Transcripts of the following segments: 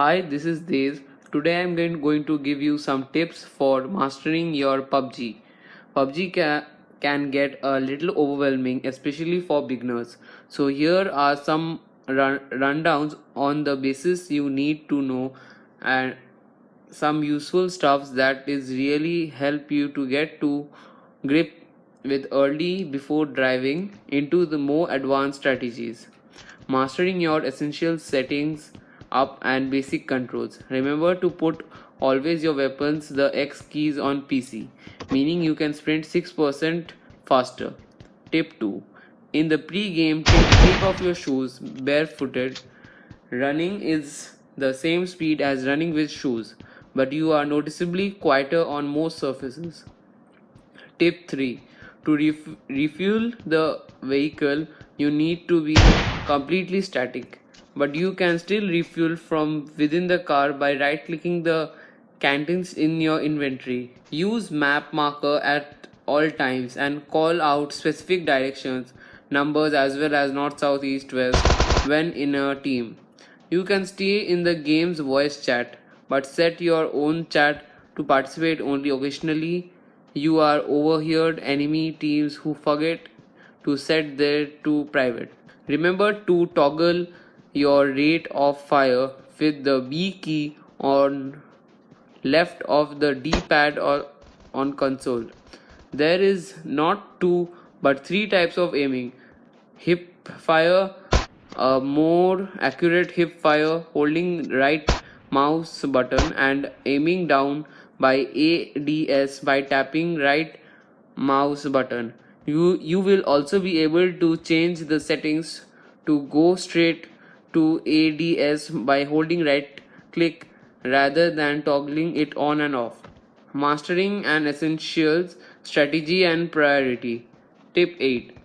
Hi, this is Dev. Today I am going to give you some tips for mastering your PUBG. PUBG can get a little overwhelming, especially for beginners. So here are some rundowns on the basis you need to know and some useful stuffs that is really help you to get to grip with early before driving into the more advanced strategies. Mastering your essential settings up and basic controls. Remember to put always your weapons the X keys on PC, meaning you can sprint 6% faster. Tip 2. In the pre-game, take off your shoes barefooted. Running is the same speed as running with shoes, but you are noticeably quieter on most surfaces. Tip 3. To refuel the vehicle, you need to be completely static, but you can still refuel from within the car by right clicking the cantons in your inventory. Use map marker at all times and call out specific directions, numbers as well as north, south, east, west when in a team. You can stay in the game's voice chat, but set your own chat to participate only occasionally. You are overheard enemy teams who forget to set their to private. Remember to toggle your rate of fire with the B key on left of the D-pad or on console. There is not two but three types of aiming. Hip fire, a more accurate hip fire holding right mouse button and aiming down by ADS by tapping right mouse button. You will also be able to change the settings to go straight to ADS by holding right click rather than toggling it on and off. Mastering an essentials strategy and priority. Tip 8.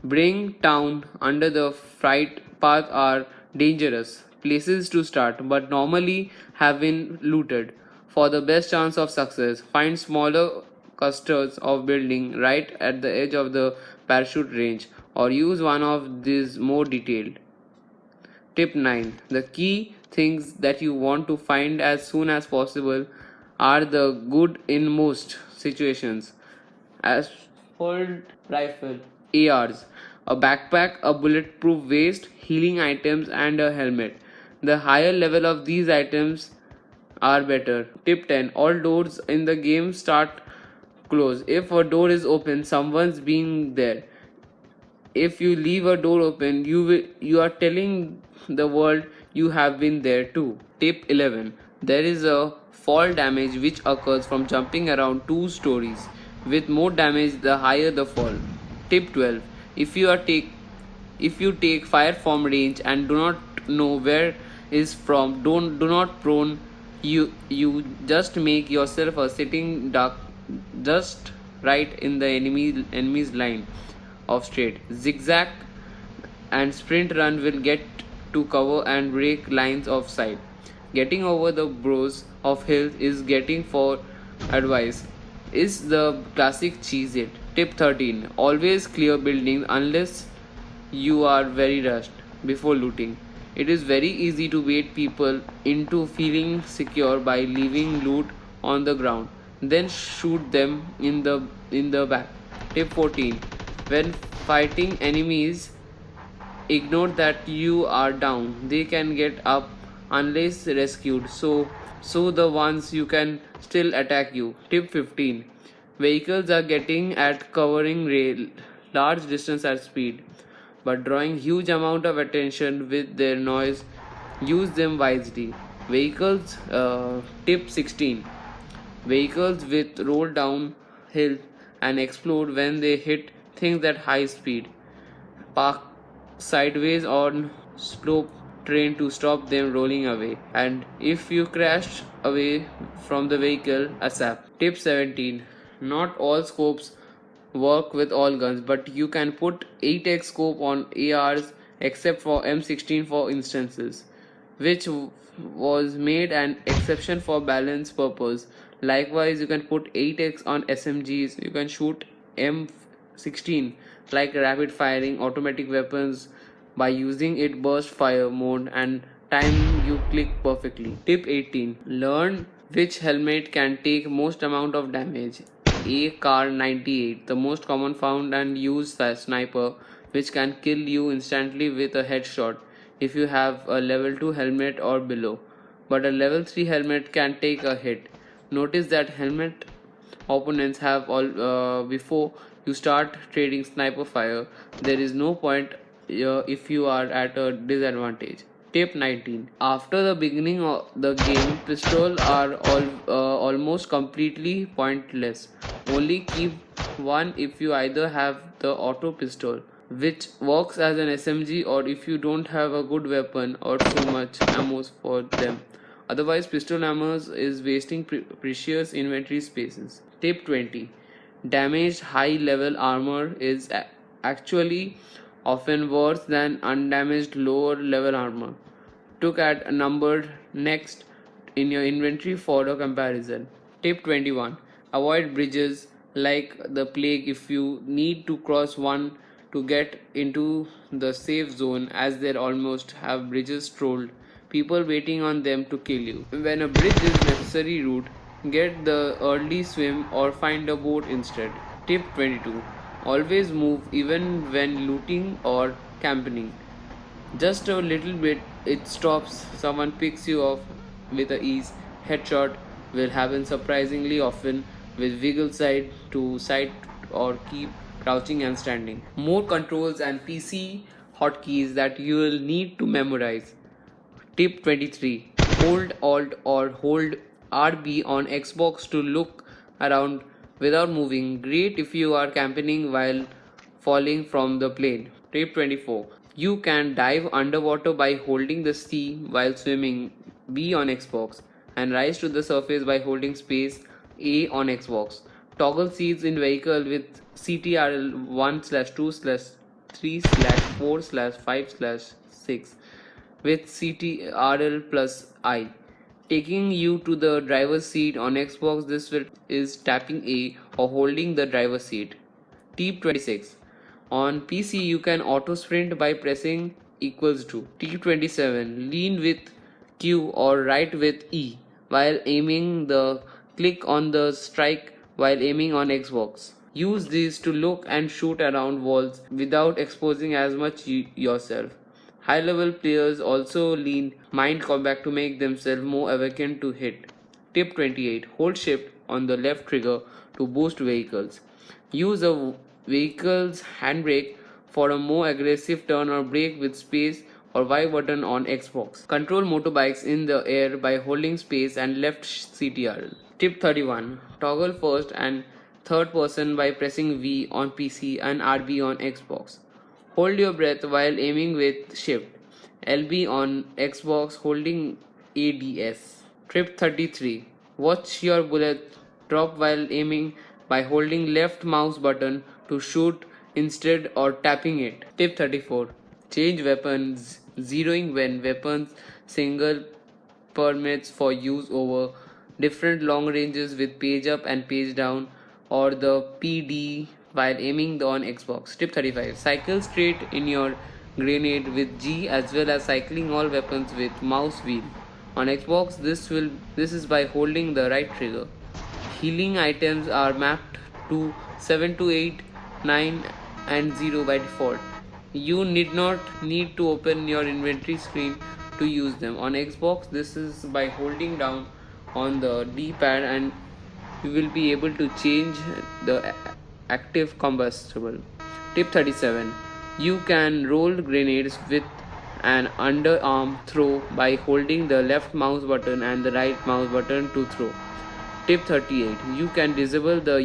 Bring town under the flight path are dangerous places to start but normally have been looted. For the best chance of success, find smaller clusters of building right at the edge of the parachute range or use one of these more detailed. Tip 9. The key things that you want to find as soon as possible are the good in most situations. Assault rifle, ARs, a backpack, a bulletproof vest, healing items, and a helmet. The higher level of these items are better. Tip 10. All doors in the game start closed. If a door is open, someone's being there. If you leave a door open, you are telling the world you have been there too. Tip 11. There is a fall damage which occurs from jumping around 2 stories. With more damage, the higher the fall. Tip 12. If you take fire from range and do not know where is from, do not prone. You just make yourself a sitting duck just right in the enemy's line of straight. Zigzag and sprint run will get to cover and break lines of sight. Getting over the brows of hills is getting for advice. Is the classic cheese it. Tip 13. Always clear buildings unless you are very rushed before looting. It is very easy to bait people into feeling secure by leaving loot on the ground, then shoot them in the back. Tip 14. When fighting enemies, ignore that you are down. They can get up unless rescued. So the ones you can still attack you. Tip 15. Vehicles are getting at covering large distance at speed, but drawing huge amount of attention with their noise. Use them wisely. Vehicles. Tip 16. Vehicles with roll down hill and explode when they hit things at high speed. Park sideways on slope train to stop them rolling away. And if you crashed away from the vehicle, ASAP. Tip 17. Not all scopes work with all guns, but you can put 8x scope on ARs except for M16 for instances, which was made an exception for balance purpose. Likewise, you can put 8x on SMGs. You can shoot M16 like rapid firing automatic weapons by using it burst fire mode and time you click perfectly. Tip 18. Learn which helmet can take most amount of damage. A Car 98, the most common found and used sniper, which can kill you instantly with a headshot if you have a level 2 helmet or below, but a level 3 helmet can take a hit. Notice that helmet opponents have all before you start trading sniper fire. There is no point if you are at a disadvantage. Tip 19. After the beginning of the game, pistols are almost completely pointless. Only keep one if you either have the auto pistol, which works as an SMG, or if you don't have a good weapon or so much ammo for them. Otherwise, pistol ammo is wasting precious inventory spaces. Tip 20. Damaged high level armor is actually often worse than undamaged lower level armor. Look at a number next in your inventory for a comparison. Tip 21. Avoid bridges like the plague if you need to cross one to get into the safe zone, as there almost have bridges trolled, people waiting on them to kill you. When a bridge is necessary route, get the early swim or find a boat instead. Tip 22. Always move even when looting or camping. Just a little bit, it stops, someone picks you off with a ease. Headshot will happen surprisingly often with wiggle side to side or keep crouching and standing. More controls and PC hotkeys that you will need to memorize. Tip 23. Hold Alt or hold RB on Xbox to look around without moving. Great if you are camping while falling from the plane. Tip 24. You can dive underwater by holding the C while swimming, B on Xbox, and rise to the surface by holding space A on Xbox. Toggle seats in vehicle with CTRL 1/2/3/4/5/6 with CTRL plus I, taking you to the driver's seat. On Xbox, this is tapping A or holding the driver's seat. Tip 26. On PC, you can auto sprint by pressing equals to. Tip 27. Lean with Q or right with E while aiming. The click on the strike while aiming on Xbox. Use these to look and shoot around walls without exposing as much yourself. High level players also lean mind combat to make themselves more awakened to hit. Tip 28. Hold shift on the left trigger to boost vehicles. Use a vehicle's handbrake for a more aggressive turn or brake with space or Y button on Xbox. Control motorbikes in the air by holding space and left CTRL. Tip 31. Toggle first and third person by pressing V on PC and RB on Xbox. Hold your breath while aiming with Shift. LB on Xbox holding ADS. Tip 33. Watch your bullet drop while aiming by holding left mouse button to shoot instead or tapping it. Tip 34. Change weapons, zeroing when weapons single permits for use over different long ranges with page up and page down, or the PD while aiming on Xbox. Tip 35. Cycle straight in your grenade with G, as well as cycling all weapons with mouse wheel. On Xbox, this is by holding the right trigger. Healing items are mapped to 7 to 8, 9 and 0 by default. You need not need to open your inventory screen to use them. On Xbox, this is by holding down on the D-pad and you will be able to change the active combustible. Tip 37. You can roll grenades with an underarm throw by holding the left mouse button and the right mouse button to throw. Tip 38. You can disable the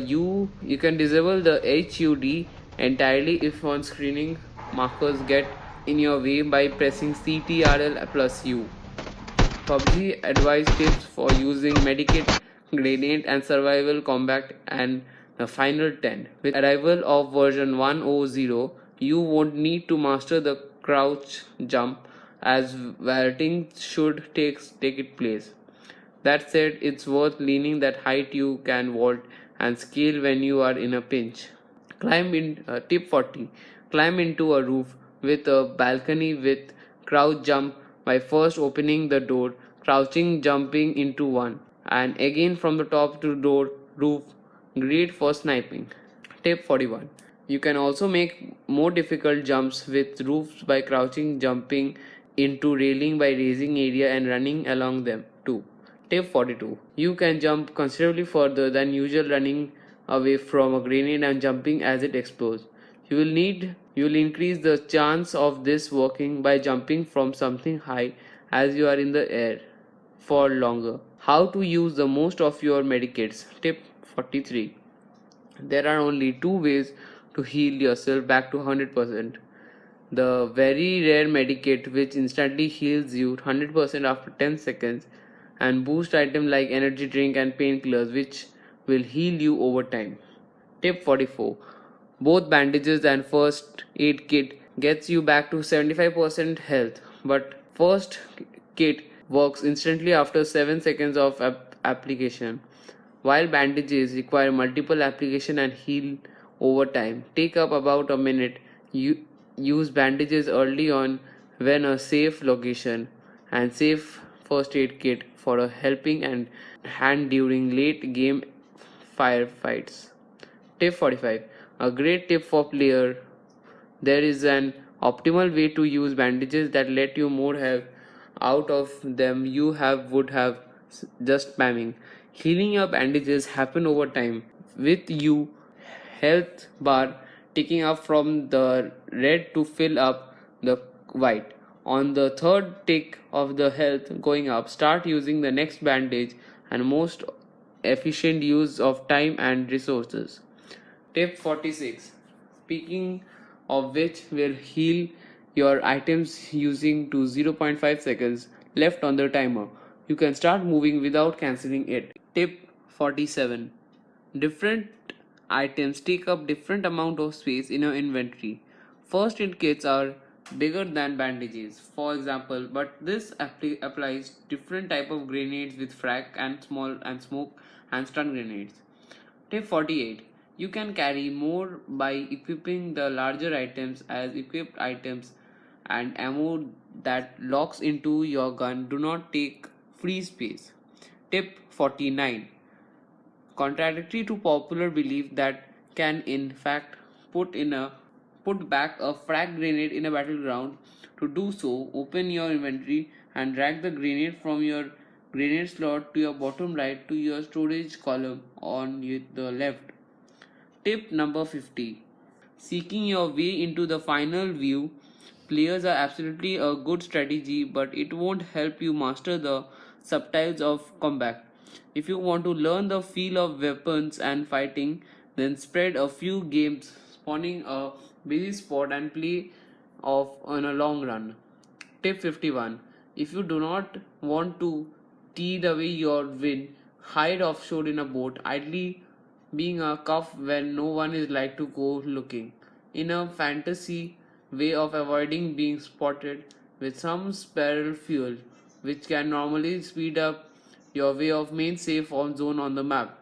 HUD entirely if on screening markers get in your way by pressing CTRL plus U. PUBG advice tips for using medikit, grenade and survival combat, and the final 10. With arrival of version 1.0, you won't need to master the crouch jump, as vaulting should take its place. That said, it's worth leaning that height you can vault and scale when you are in a pinch. Tip 40. Climb into a roof with a balcony with crouch jump by first opening the door, crouching, jumping into one, and again from the top to door roof. Great for sniping. Tip 41. You can also make more difficult jumps with roofs by crouching, jumping into railing by raising area and running along them too. Tip 42. You can jump considerably further than usual, running away from a grenade and jumping as it explodes. You will increase the chance of this working by jumping from something high as you are in the air for longer. How to use the most of your medikits. Tip 43. There are only two ways to heal yourself back to 100%. The very rare medikit which instantly heals you 100% after 10 seconds, and boost item like energy drink and painkillers which will heal you over time. Tip 44. Both bandages and first aid kit gets you back to 75% health, but first kit works instantly after 7 seconds of application, while bandages require multiple application and heal over time. Take up about a minute. Use bandages early on when a safe location, and safe first aid kit for a helping and hand during late game firefights. Tip 45. A great tip for player. There is an optimal way to use bandages that let you more health out of them you would have just spamming. Healing your bandages happen over time with you health bar ticking up from the red to fill up the white. On the third tick of the health going up, start using the next bandage and most efficient use of time and resources. Tip 46. Speaking of which, will heal your items using to 0.5 seconds left on the timer. You can start moving without cancelling it. Tip 47. Different items take up different amount of space in your inventory. First aid kits are bigger than bandages, for example, but this applies different type of grenades with frag and small and smoke and stun grenades. Tip 48. You can carry more by equipping the larger items as equipped items, and ammo that locks into your gun do not take free space. Tip 49. Contradictory to popular belief that can in fact put back a frag grenade in a battleground. To do so, open your inventory and drag the grenade from your grenade slot to your bottom right to your storage column on the left. Tip number 50. Seeking your way into the final view. Players are absolutely a good strategy, but it won't help you master the subtleties of combat. If you want to learn the feel of weapons and fighting, then spread a few games, spawning a busy spot and play off on a long run. Tip 51. If you do not want to teed away your win, hide offshore in a boat, idly being a cuff when no one is like to go looking. In a fantasy way of avoiding being spotted with some spiral fuel, which can normally speed up your way of main safe on zone on the map.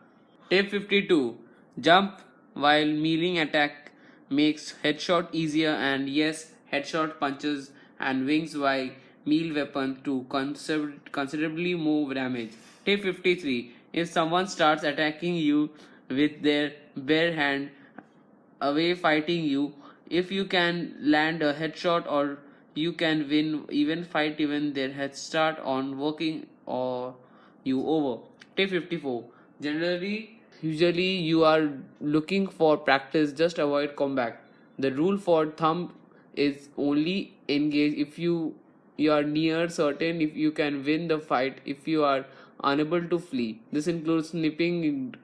Tip 52. Jump while melee attack makes headshot easier, and yes, headshot punches and wings while melee weapon to considerably more damage. Tip 53. If someone starts attacking you with their bare hand away fighting you, if you can land a headshot or you can win even fight even their head start on working or you over. Tip 54. Usually you are looking for practice, just avoid combat. The rule for thumb is only engage if you are near certain if you can win the fight if you are unable to flee. This includes snipping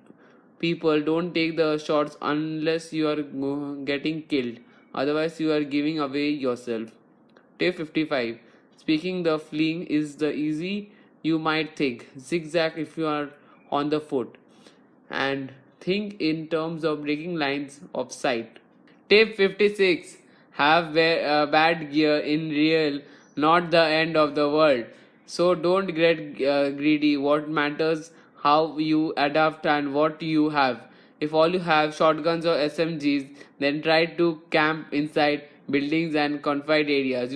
people. Don't take the shots unless you are getting killed, otherwise you are giving away yourself. Tip 55. Speaking the fleeing is the easy you might think. Zigzag if you are on the foot, and think in terms of breaking lines of sight. Tip 56. Have bad gear in real, not the end of the world. So don't get greedy. What matters how you adapt and what you have. If all you have shotguns or SMGs, then try to camp inside buildings and confined areas.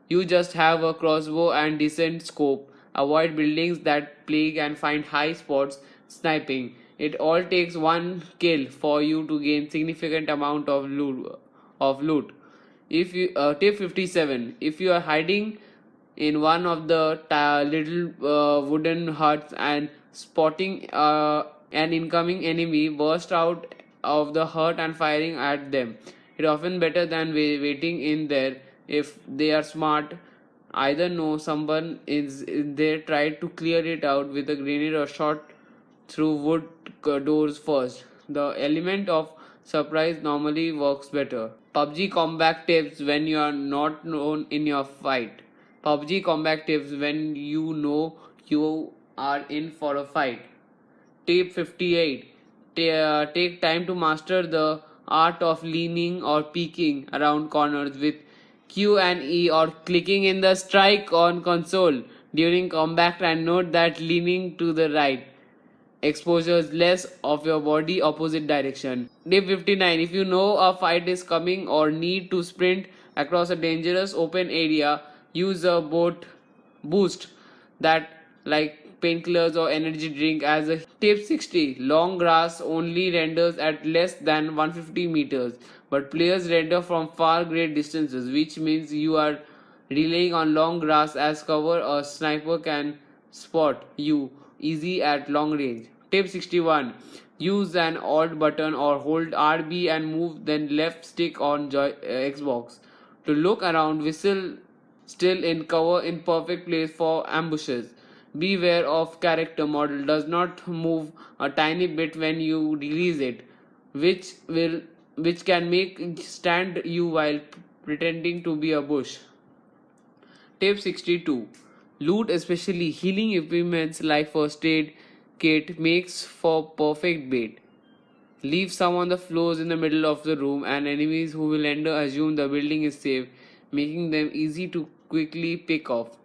You just have a crossbow and decent scope. Avoid buildings that plague and find high spots sniping. It all takes one kill for you to gain significant amount of loot. If you tip 57, if you are hiding in one of the little wooden huts and spotting an incoming enemy, burst out of the hut and firing at them. It often better than waiting in there. If they are smart, either know someone is in there, try to clear it out with a grenade or shot through wood doors first. The element of surprise normally works better. PUBG combat tips when you are not known in your fight. PUBG combat tips when you know you are in for a fight. Tip 58. Take time to master the art of leaning or peeking around corners with Q and E or clicking in the strike on console during combat, and note that leaning to the right exposures less of your body opposite direction. Tip 59. If you know a fight is coming or need to sprint across a dangerous open area, use a boat boost that like painkillers or energy drink as a tip 60. Long grass only renders at less than 150 meters, but players render from far great distances, which means you are relying on long grass as cover. A sniper can spot you easy at long range. Tip 61. Use an alt button or hold RB and move then left stick on Xbox to look around. Whistle still in cover in perfect place for ambushes. Beware of character model does not move a tiny bit when you release it, which can make stand you while pretending to be a bush. Tip 62. Loot, especially healing equipments like first aid kit, makes for perfect bait. Leave some on the floors in the middle of the room, and enemies who will enter assume the building is safe, making them easy to quickly pick off.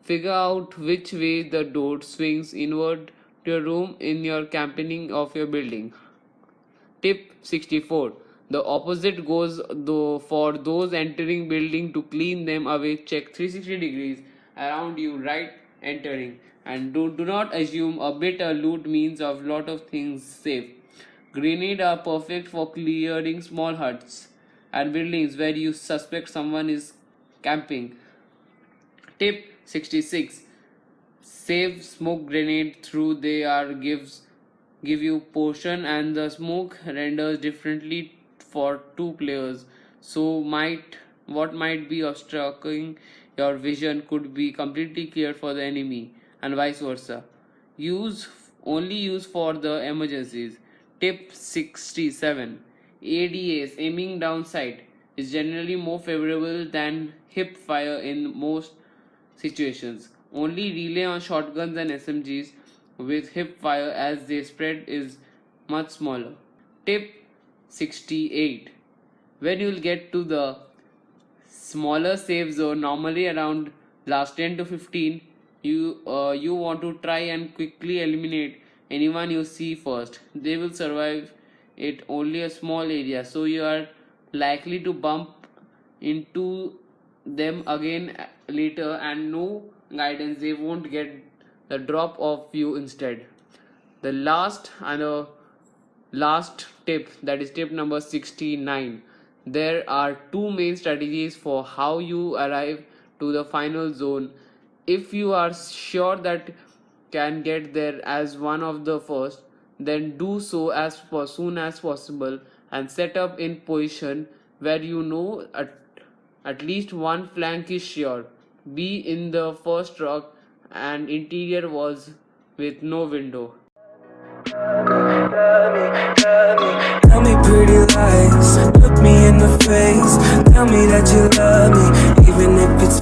Figure out which way the door swings inward to your room in your campaigning of your building. Tip 64. The opposite goes though for those entering building. To clean them away, check 360 degrees around you right entering, and do not assume a bit of loot means of lot of things safe. Grenades are perfect for clearing small huts and buildings where you suspect someone is camping. Tip 66. Save smoke grenade through they are give you potion, and the smoke renders differently for two players. So what might be obstructing your vision could be completely cleared for the enemy, and vice versa. Only use for the emergencies. Tip 67. ADAs, aiming down sight, is generally more favorable than hip fire in most situations. Only rely on shotguns and SMGs with hip fire as their spread is much smaller. Tip 68. When you'll get to the smaller safe zone, normally around last 10 to 15, you want to try and quickly eliminate anyone you see first. They will survive it only a small area, so you are likely to bump into them again later, and no guidance, they won't get the drop of you instead. The last tip, that is tip number 69. There are two main strategies for how you arrive to the final zone. If you are sure that can get there as one of the first, then do so as soon as possible and set up in position where you know at least one flank is sure. Be in the first truck and interior walls with no window. Tell me pretty lies, look me in the face. Tell me that you love me, even if it's